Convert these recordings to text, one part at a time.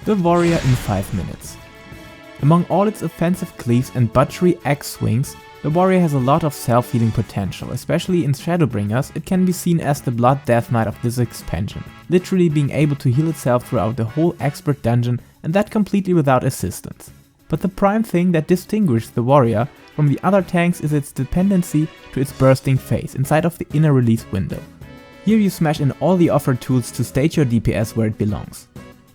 The Warrior in 5 minutes. Among all its offensive cleaves and butchery axe swings, the Warrior has a lot of self-healing potential, especially in Shadowbringers. It can be seen as the Blood Death Knight of this expansion, literally being able to heal itself throughout the whole expert dungeon, and that completely without assistance. But the prime thing that distinguishes the Warrior from the other tanks is its dependency to its bursting phase inside of the inner release window. Here you smash in all the offered tools to stage your DPS where it belongs.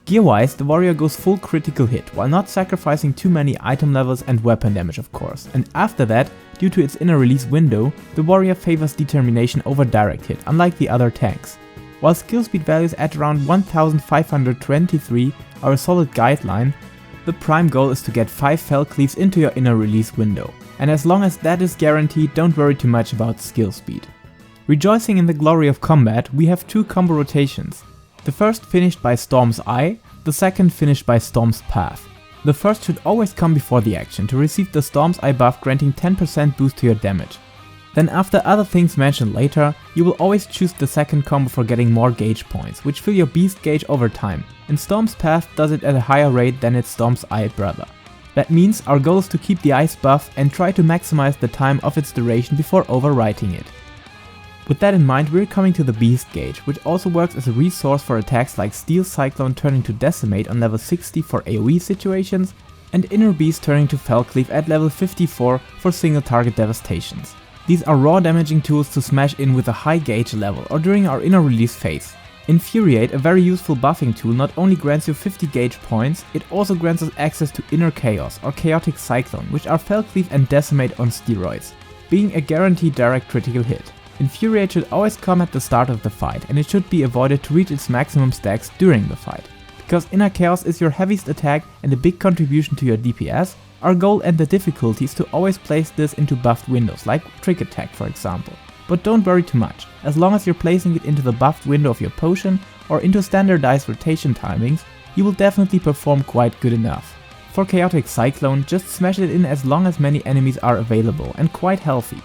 Gear-wise, the Warrior goes full critical hit, while not sacrificing too many item levels and weapon damage of course, and after that, due to its inner release window, the Warrior favors determination over direct hit, unlike the other tanks. While skill speed values at around 1523 are a solid guideline, the prime goal is to get 5 fell cleaves into your inner release window, and as long as that is guaranteed, don't worry too much about skill speed. Rejoicing in the glory of combat, we have 2 combo rotations. The first finished by Storm's Eye, the second finished by Storm's Path. The first should always come before the action to receive the Storm's Eye buff granting 10% boost to your damage. Then after other things mentioned later, you will always choose the second combo for getting more gauge points, which fill your beast gauge over time, and Storm's Path does it at a higher rate than its Storm's Eye brother. That means our goal is to keep the ice buff and try to maximize the time of its duration before overwriting it. With that in mind, we're coming to the Beast Gauge, which also works as a resource for attacks like Steel Cyclone turning to Decimate on level 60 for AoE situations, and Inner Beast turning to Fell Cleave at level 54 for single target devastations. These are raw damaging tools to smash in with a high gauge level or during our inner release phase. Infuriate, a very useful buffing tool, not only grants you 50 gauge points, it also grants us access to Inner Chaos or Chaotic Cyclone, which are Fell Cleave and Decimate on steroids, being a guaranteed direct critical hit. Infuriate should always come at the start of the fight, and it should be avoided to reach its maximum stacks during the fight. Because Inner Chaos is your heaviest attack and a big contribution to your DPS, our goal and the difficulty is to always place this into buffed windows, like Trick Attack for example. But don't worry too much, as long as you're placing it into the buffed window of your potion or into standardized rotation timings, you will definitely perform quite good enough. For Chaotic Cyclone, just smash it in as long as many enemies are available and quite healthy.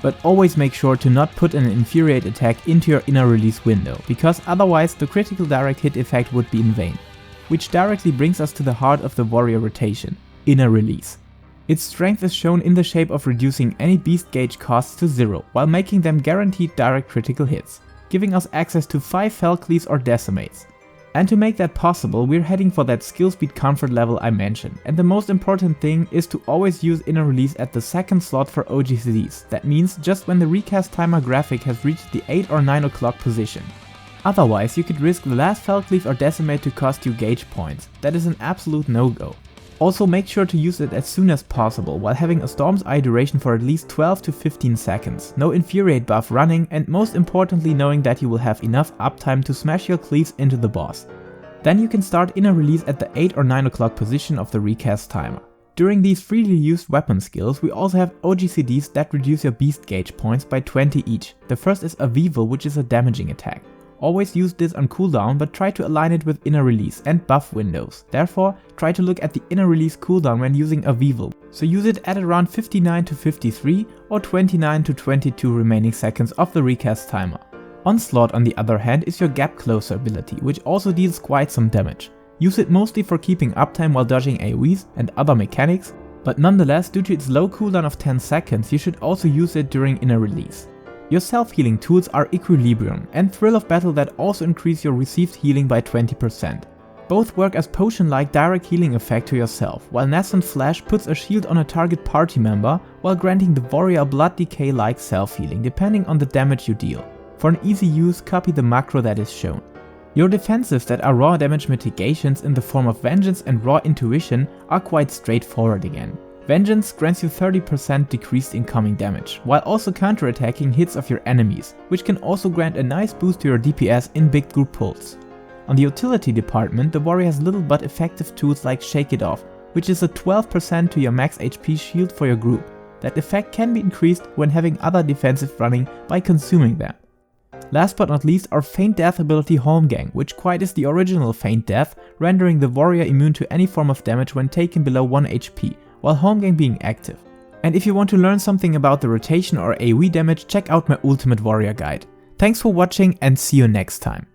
But always make sure to not put an Infuriate attack into your inner release window, because otherwise the critical direct hit effect would be in vain. Which directly brings us to the heart of the Warrior rotation, inner release. Its strength is shown in the shape of reducing any beast gauge costs to 0, while making them guaranteed direct critical hits, giving us access to 5 Fell Cleaves or Decimates. And to make that possible, we're heading for that skill speed comfort level I mentioned, and the most important thing is to always use inner release at the second slot for OGCDs. That means just when the recast timer graphic has reached the 8 or 9 o'clock position. Otherwise you could risk the last Fell Cleave or Decimate to cost you gauge points. That is an absolute no-go. Also make sure to use it as soon as possible while having a Storm's Eye duration for at least 12 to 15 seconds, no Infuriate buff running, and most importantly knowing that you will have enough uptime to smash your cleaves into the boss. Then you can start inner release at the 8 or 9 o'clock position of the recast timer. During these freely used weapon skills we also have OGCDs that reduce your beast gauge points by 20 each. The first is Avival, which is a damaging attack. Always use this on cooldown, but try to align it with inner release and buff windows. Therefore, try to look at the inner release cooldown when using Avival, so use it at around 59 to 53 or 29 to 22 remaining seconds of the recast timer. Onslaught on the other hand is your gap closer ability, which also deals quite some damage. Use it mostly for keeping uptime while dodging AoEs and other mechanics, but nonetheless due to its low cooldown of 10 seconds you should also use it during inner release. Your self-healing tools are Equilibrium and Thrill of Battle that also increase your received healing by 20%. Both work as potion-like direct healing effect to yourself, while Nascent Flash puts a shield on a target party member while granting the Warrior Blood Decay-like self-healing depending on the damage you deal. For an easy use, copy the macro that is shown. Your defensives that are raw damage mitigations in the form of Vengeance and Raw Intuition are quite straightforward again. Vengeance grants you 30% decreased incoming damage, while also counterattacking hits of your enemies, which can also grant a nice boost to your DPS in big group pulls. On the utility department, the Warrior has little but effective tools like Shake It Off, which is a 12% to your max HP shield for your group. That effect can be increased when having other defensive running by consuming them. Last but not least, our Feint Death ability Holmgang, which quite is the original Feint Death, rendering the Warrior immune to any form of damage when taken below 1 HP. While Holmgang being active. And if you want to learn something about the rotation or AoE damage, check out my Ultimate Warrior guide. Thanks for watching and see you next time.